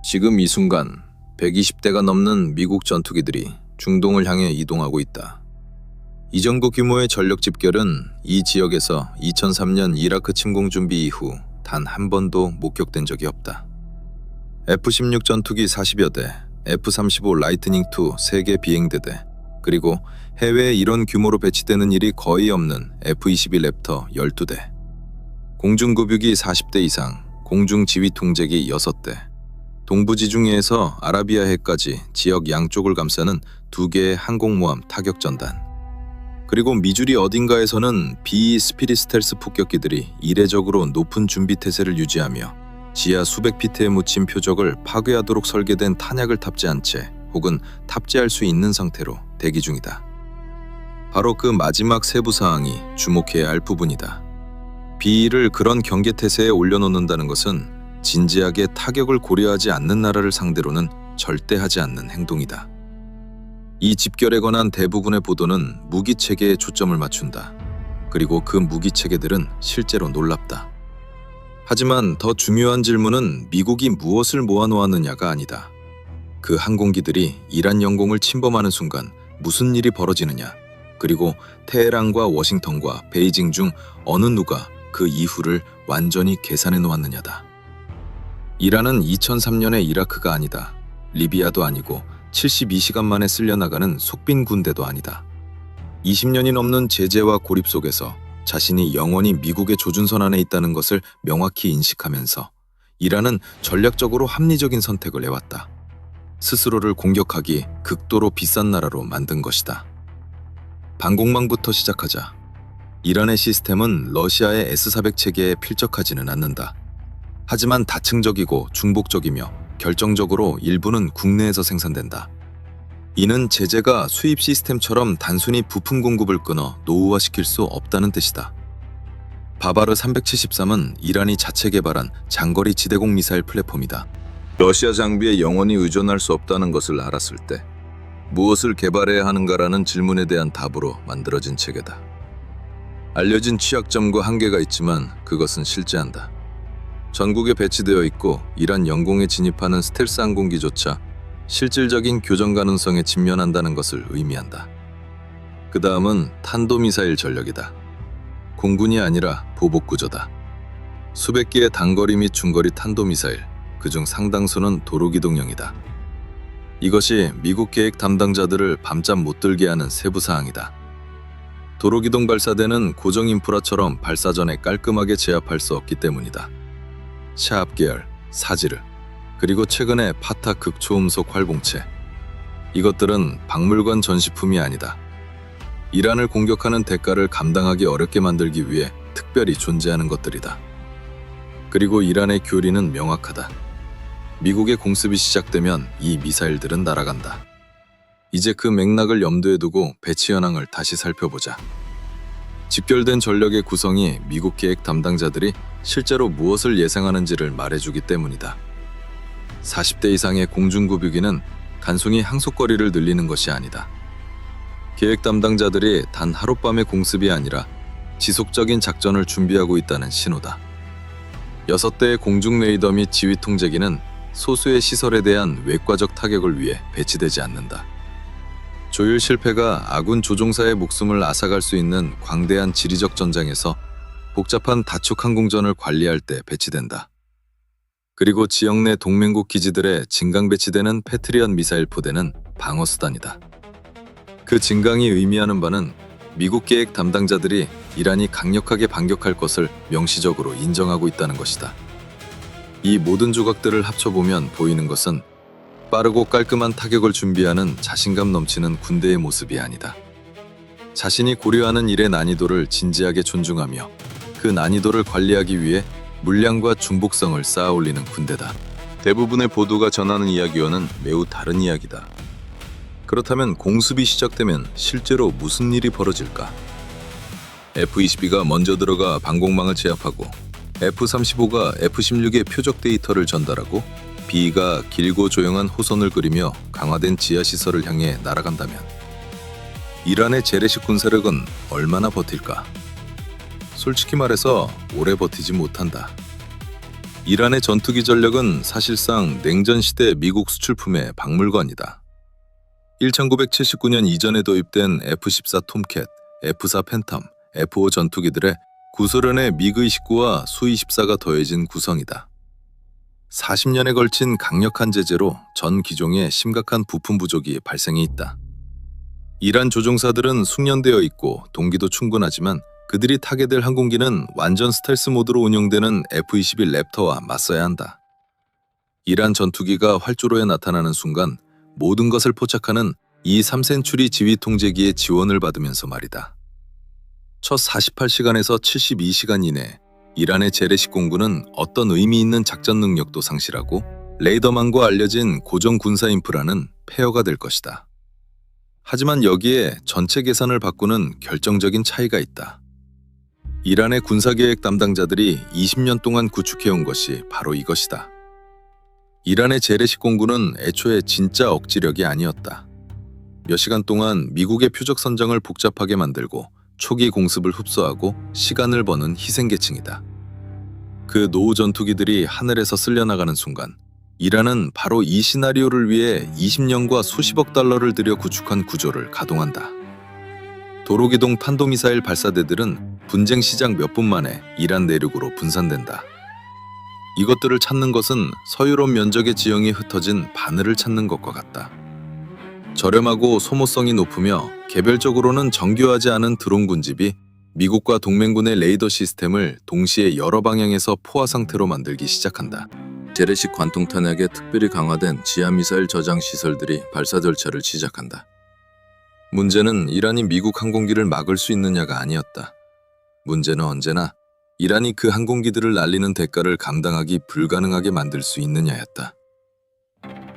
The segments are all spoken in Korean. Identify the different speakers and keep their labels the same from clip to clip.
Speaker 1: 지금 이 순간 120대가 넘는 미국 전투기들이 중동을 향해 이동하고 있다. 이 정도 규모의 전력 집결은 이 지역에서 2003년 이라크 침공 준비 이후 단 한 번도 목격된 적이 없다. F-16 전투기 40여 대, F-35 라이트닝2 3개 비행대대, 그리고 해외에 이런 규모로 배치되는 일이 거의 없는 F-22 랩터 12대, 공중급유기 40대 이상, 공중지휘통제기 6대, 동부지중해에서 아라비아해까지 지역 양쪽을 감싸는 2개의 항공모함 타격전단, 그리고 미주리 어딘가에서는 B 스피릿 스텔스 폭격기들이 이례적으로 높은 준비 태세를 유지하며 지하 수백 피트에 묻힌 표적을 파괴하도록 설계된 탄약을 탑재한 채 혹은 탑재할 수 있는 상태로 대기 중이다. 바로 그 마지막 세부 사항이 주목해야 할 부분이다. B를 그런 경계 태세에 올려놓는다는 것은 진지하게 타격을 고려하지 않는 나라를 상대로는 절대 하지 않는 행동이다. 이 집결에 관한 대부분의 보도는 무기 체계에 초점을 맞춘다. 그리고 그 무기 체계들은 실제로 놀랍다. 하지만 더 중요한 질문은 미국이 무엇을 모아놓았느냐가 아니다. 그 항공기들이 이란 영공을 침범하는 순간 무슨 일이 벌어지느냐, 그리고 테헤란과 워싱턴과 베이징 중 어느 누가 그 이후를 완전히 계산해 놓았느냐다. 이란은 2003년의 이라크가 아니다. 리비아도 아니고 72시간 만에 쓸려나가는 속빈 군대도 아니다. 20년이 넘는 제재와 고립 속에서 자신이 영원히 미국의 조준선 안에 있다는 것을 명확히 인식하면서 이란은 전략적으로 합리적인 선택을 해왔다. 스스로를 공격하기 극도로 비싼 나라로 만든 것이다. 방공망부터 시작하자. 이란의 시스템은 러시아의 S-400 체계에 필적하지는 않는다. 하지만 다층적이고 중복적이며 결정적으로 일부는 국내에서 생산된다. 이는 제재가 수입 시스템처럼 단순히 부품 공급을 끊어 노후화시킬 수 없다는 뜻이다. 바바르 373은 이란이 자체 개발한 장거리 지대공 미사일 플랫폼이다. 러시아 장비에 영원히 의존할 수 없다는 것을 알았을 때 무엇을 개발해야 하는가라는 질문에 대한 답으로 만들어진 체계다. 알려진 취약점과 한계가 있지만 그것은 실제한다. 전국에 배치되어 있고 이란 영공에 진입하는 스텔스 항공기조차 실질적인 교전 가능성에 직면한다는 것을 의미한다. 그 다음은 탄도미사일 전력이다. 공군이 아니라 보복구조다. 수백 개의 단거리 및 중거리 탄도미사일, 그중 상당수는 도로기동형이다. 이것이 미국 계획 담당자들을 밤잠 못 들게 하는 세부사항이다. 도로기동 발사대는 고정 인프라처럼 발사 전에 깔끔하게 제압할 수 없기 때문이다. 샤압 계열, 사지르, 그리고 최근에 파타 극초음속 활봉체. 이것들은 박물관 전시품이 아니다. 이란을 공격하는 대가를 감당하기 어렵게 만들기 위해 특별히 존재하는 것들이다. 그리고 이란의 교리는 명확하다. 미국의 공습이 시작되면 이 미사일들은 날아간다. 이제 그 맥락을 염두에 두고 배치 현황을 다시 살펴보자. 집결된 전력의 구성이 미국 계획 담당자들이 실제로 무엇을 예상하는지를 말해주기 때문이다. 40대 이상의 공중급유기는 단순히 항속거리를 늘리는 것이 아니다. 계획 담당자들이 단 하룻밤의 공습이 아니라 지속적인 작전을 준비하고 있다는 신호다. 6대의 공중 레이더 및 지휘 통제기는 소수의 시설에 대한 외과적 타격을 위해 배치되지 않는다. 조율 실패가 아군 조종사의 목숨을 앗아갈 수 있는 광대한 지리적 전장에서 복잡한 다축 항공전을 관리할 때 배치된다. 그리고 지역 내 동맹국 기지들에 진강 배치되는 패트리엇 미사일 포대는 방어수단이다. 그 진강이 의미하는 바는 미국 계획 담당자들이 이란이 강력하게 반격할 것을 명시적으로 인정하고 있다는 것이다. 이 모든 조각들을 합쳐보면 보이는 것은 빠르고 깔끔한 타격을 준비하는 자신감 넘치는 군대의 모습이 아니다. 자신이 고려하는 일의 난이도를 진지하게 존중하며 그 난이도를 관리하기 위해 물량과 중복성을 쌓아 올리는 군대다. 대부분의 보도가 전하는 이야기와는 매우 다른 이야기다. 그렇다면 공습이 시작되면 실제로 무슨 일이 벌어질까? F-22가 먼저 들어가 방공망을 제압하고 F-35가 F-16의 표적 데이터를 전달하고 B가 길고 조용한 호선을 그리며 강화된 지하시설을 향해 날아간다면 이란의 재래식 군사력은 얼마나 버틸까? 솔직히 말해서 오래 버티지 못한다. 이란의 전투기 전력은 사실상 냉전 시대 미국 수출품의 박물관이다. 1979년 이전에 도입된 F-14 톰캣, F-4 팬텀, F-5 전투기들의 구소련의 미그-29와 수-24가 더해진 구성이다. 40년에 걸친 강력한 제재로 전 기종에 심각한 부품 부족이 발생해 있다. 이란 조종사들은 숙련되어 있고 동기도 충분하지만 그들이 타게 될 항공기는 완전 스텔스 모드로 운용되는 F-21 랩터와 맞서야 한다. 이란 전투기가 활주로에 나타나는 순간 모든 것을 포착하는 이 3센츄리 지휘 통제기의 지원을 받으면서 말이다. 첫 48시간에서 72시간 이내 이란의 재래식 공군은 어떤 의미 있는 작전 능력도 상실하고 레이더망과 알려진 고정 군사 인프라는 폐허가 될 것이다. 하지만 여기에 전체 계산을 바꾸는 결정적인 차이가 있다. 이란의 군사계획 담당자들이 20년 동안 구축해온 것이 바로 이것이다. 이란의 재래식 공군은 애초에 진짜 억지력이 아니었다. 몇 시간 동안 미국의 표적 선정을 복잡하게 만들고 초기 공습을 흡수하고 시간을 버는 희생계층이다. 그 노후 전투기들이 하늘에서 쓸려나가는 순간 이란은 바로 이 시나리오를 위해 20년과 수십억 달러를 들여 구축한 구조를 가동한다. 도로기동 탄도미사일 발사대들은 분쟁 시작 몇 분 만에 이란 내륙으로 분산된다. 이것들을 찾는 것은 서유럽 면적의 지형이 흩어진 바늘을 찾는 것과 같다. 저렴하고 소모성이 높으며 개별적으로는 정교하지 않은 드론 군집이 미국과 동맹군의 레이더 시스템을 동시에 여러 방향에서 포화 상태로 만들기 시작한다. 재래식 관통 탄약에 특별히 강화된 지하미사일 저장 시설들이 발사 절차를 시작한다. 문제는 이란이 미국 항공기를 막을 수 있느냐가 아니었다. 문제는 언제나 이란이 그 항공기들을 날리는 대가를 감당하기 불가능하게 만들 수 있느냐였다.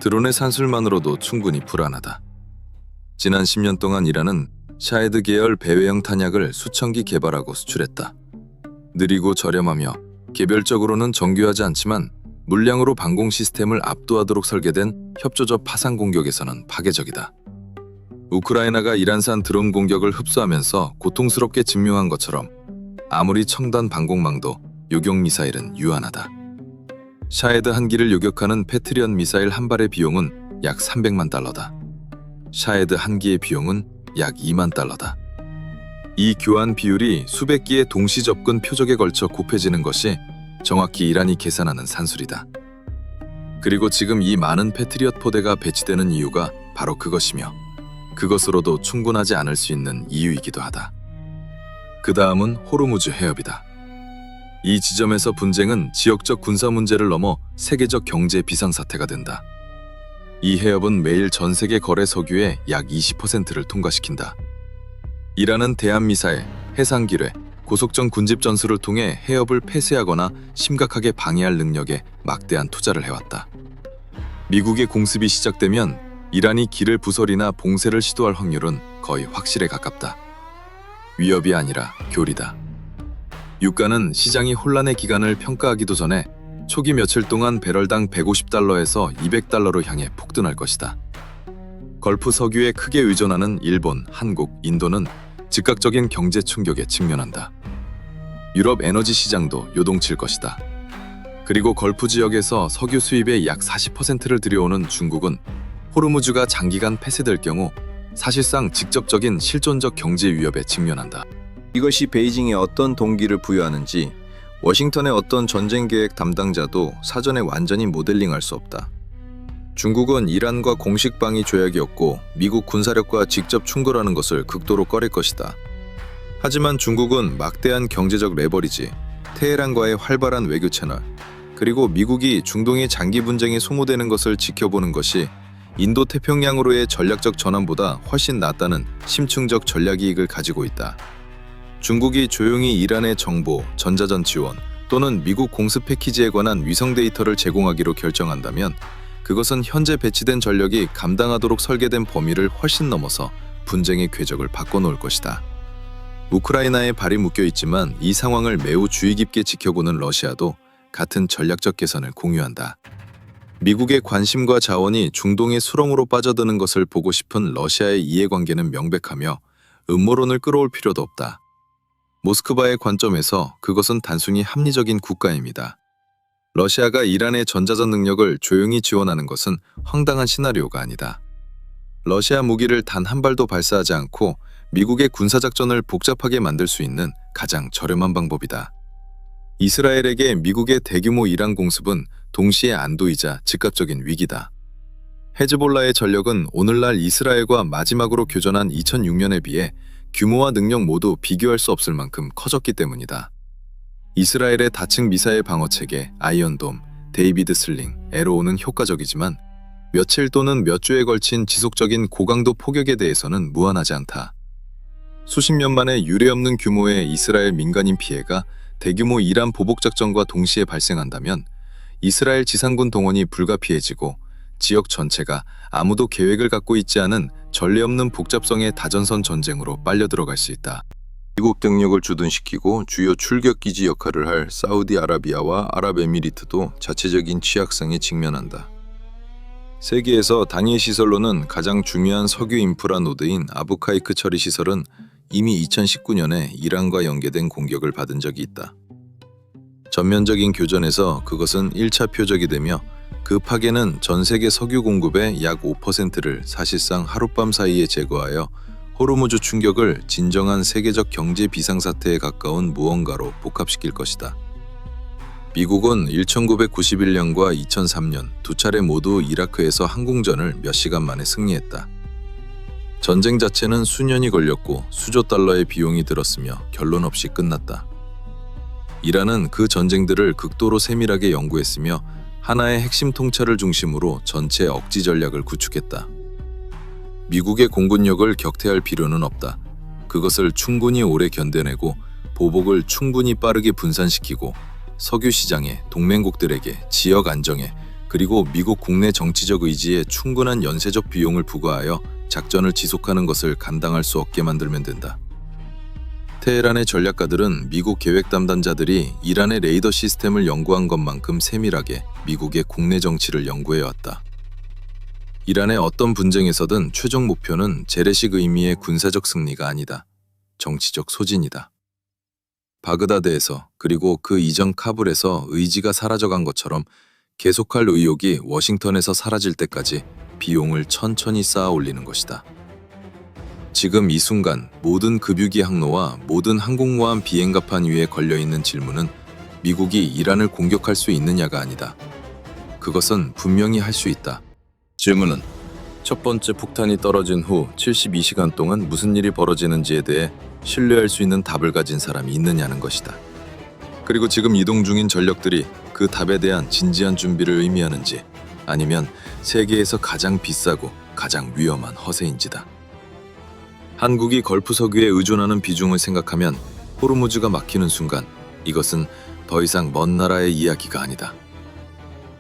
Speaker 1: 드론의 산술만으로도 충분히 불안하다. 지난 10년 동안 이란은 샤헤드 계열 배회형 탄약을 수천 기 개발하고 수출했다. 느리고 저렴하며 개별적으로는 정교하지 않지만 물량으로 방공 시스템을 압도하도록 설계된 협조적 파상 공격에서는 파괴적이다. 우크라이나가 이란산 드론 공격을 흡수하면서 고통스럽게 증명한 것처럼 아무리 첨단 방공망도 요격 미사일은 유한하다. 샤헤드 한 기를 요격하는 패트리엇 미사일 한 발의 비용은 약 300만 달러다. 샤헤드 한 기의 비용은 약 2만 달러다. 이 교환 비율이 수백 기의 동시 접근 표적에 걸쳐 곱해지는 것이 정확히 이란이 계산하는 산술이다. 그리고 지금 이 많은 패트리엇 포대가 배치되는 이유가 바로 그것이며 그것으로도 충분하지 않을 수 있는 이유이기도 하다. 그 다음은 호르무즈 해협이다. 이 지점에서 분쟁은 지역적 군사 문제를 넘어 세계적 경제 비상사태가 된다. 이 해협은 매일 전 세계 거래 석유의 약 20%를 통과시킨다. 이란은 대한미사일, 해상기뢰, 고속정 군집 전술을 통해 해협을 폐쇄하거나 심각하게 방해할 능력에 막대한 투자를 해왔다. 미국의 공습이 시작되면 이란이 길을 부설이나 봉쇄를 시도할 확률은 거의 확실에 가깝다. 위협이 아니라 교리다. 유가는 시장이 혼란의 기간을 평가하기도 전에 초기 며칠 동안 배럴당 150달러에서 200달러로 향해 폭등할 것이다. 걸프 석유에 크게 의존하는 일본, 한국, 인도는 즉각적인 경제 충격에 직면한다. 유럽 에너지 시장도 요동칠 것이다. 그리고 걸프 지역에서 석유 수입의 약 40%를 들여오는 중국은 호르무즈가 장기간 폐쇄될 경우 사실상 직접적인 실존적 경제 위협에 직면한다. 이것이 베이징에 어떤 동기를 부여하는지 워싱턴의 어떤 전쟁 계획 담당자도 사전에 완전히 모델링할 수 없다. 중국은 이란과 공식 방위 조약이었고 미국 군사력과 직접 충돌하는 것을 극도로 꺼릴 것이다. 하지만 중국은 막대한 경제적 레버리지, 테헤란과의 활발한 외교 채널, 그리고 미국이 중동의 장기 분쟁에 소모되는 것을 지켜보는 것이 인도 태평양으로의 전략적 전환보다 훨씬 낫다는 심층적 전략 이익을 가지고 있다. 중국이 조용히 이란의 정보, 전자전 지원 또는 미국 공습 패키지에 관한 위성 데이터를 제공하기로 결정한다면 그것은 현재 배치된 전력이 감당하도록 설계된 범위를 훨씬 넘어서 분쟁의 궤적을 바꿔놓을 것이다. 우크라이나에 발이 묶여 있지만 이 상황을 매우 주의 깊게 지켜보는 러시아도 같은 전략적 개선을 공유한다. 미국의 관심과 자원이 중동의 수렁으로 빠져드는 것을 보고 싶은 러시아의 이해관계는 명백하며 음모론을 끌어올 필요도 없다. 모스크바의 관점에서 그것은 단순히 합리적인 국가입니다. 러시아가 이란의 전자전 능력을 조용히 지원하는 것은 황당한 시나리오가 아니다. 러시아 무기를 단 한 발도 발사하지 않고 미국의 군사작전을 복잡하게 만들 수 있는 가장 저렴한 방법이다. 이스라엘에게 미국의 대규모 이란 공습은 동시에 안도이자 즉각적인 위기다. 헤즈볼라의 전력은 오늘날 이스라엘과 마지막으로 교전한 2006년에 비해 규모와 능력 모두 비교할 수 없을 만큼 커졌기 때문이다. 이스라엘의 다층 미사일 방어체계 아이언돔, 데이비드 슬링, 에로우는 효과적이지만 며칠 또는 몇 주에 걸친 지속적인 고강도 폭격에 대해서는 무한하지 않다. 수십 년 만에 유례없는 규모의 이스라엘 민간인 피해가 대규모 이란 보복작전과 동시에 발생한다면 이스라엘 지상군 동원이 불가피해지고 지역 전체가 아무도 계획을 갖고 있지 않은 전례 없는 복잡성의 다전선 전쟁으로 빨려들어갈 수 있다. 미국 병력을 주둔시키고 주요 출격기지 역할을 할 사우디아라비아와 아랍에미리트도 자체적인 취약성에 직면한다. 세계에서 단일 시설로는 가장 중요한 석유 인프라 노드인 아부카이크 처리 시설은 이미 2019년에 이란과 연계된 공격을 받은 적이 있다. 전면적인 교전에서 그것은 1차 표적이 되며 그 파괴는 전 세계 석유 공급의 약 5%를 사실상 하룻밤 사이에 제거하여 호르무즈 충격을 진정한 세계적 경제 비상사태에 가까운 무언가로 복합시킬 것이다. 미국은 1991년과 2003년 두 차례 모두 이라크에서 항공전을 몇 시간 만에 승리했다. 전쟁 자체는 수년이 걸렸고 수조 달러의 비용이 들었으며 결론 없이 끝났다. 이란은 그 전쟁들을 극도로 세밀하게 연구했으며 하나의 핵심 통찰을 중심으로 전체 억지 전략을 구축했다. 미국의 공군력을 격퇴할 필요는 없다. 그것을 충분히 오래 견뎌내고 보복을 충분히 빠르게 분산시키고 석유 시장에, 동맹국들에게, 지역 안정에, 그리고 미국 국내 정치적 의지에 충분한 연쇄적 비용을 부과하여 작전을 지속하는 것을 감당할 수 없게 만들면 된다. 테헤란의 전략가들은 미국 계획 담당자들이 이란의 레이더 시스템을 연구한 것만큼 세밀하게 미국의 국내 정치를 연구해왔다. 이란의 어떤 분쟁에서든 최종 목표는 재래식 의미의 군사적 승리가 아니다. 정치적 소진이다. 바그다드에서 그리고 그 이전 카불에서 의지가 사라져간 것처럼 계속할 의욕이 워싱턴에서 사라질 때까지 비용을 천천히 쌓아 올리는 것이다. 지금 이 순간 모든 급유기 항로와 모든 항공모함 비행갑판 위에 걸려있는 질문은 미국이 이란을 공격할 수 있느냐가 아니다. 그것은 분명히 할 수 있다. 질문은 첫 번째 폭탄이 떨어진 후 72시간 동안 무슨 일이 벌어지는지에 대해 신뢰할 수 있는 답을 가진 사람이 있느냐는 것이다. 그리고 지금 이동 중인 전력들이 그 답에 대한 진지한 준비를 의미하는지 아니면 세계에서 가장 비싸고 가장 위험한 허세인지다. 한국이 걸프 석유에 의존하는 비중을 생각하면 호르무즈가 막히는 순간 이것은 더 이상 먼 나라의 이야기가 아니다.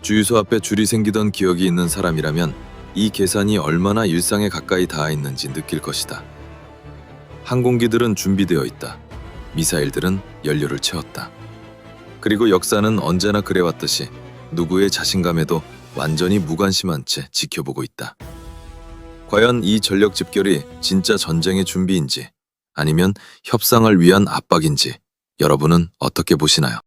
Speaker 1: 주유소 앞에 줄이 생기던 기억이 있는 사람이라면 이 계산이 얼마나 일상에 가까이 닿아 있는지 느낄 것이다. 항공기들은 준비되어 있다. 미사일들은 연료를 채웠다. 그리고 역사는 언제나 그래왔듯이 누구의 자신감에도 완전히 무관심한 채 지켜보고 있다. 과연 이 전력 집결이 진짜 전쟁의 준비인지 아니면 협상을 위한 압박인지 여러분은 어떻게 보시나요?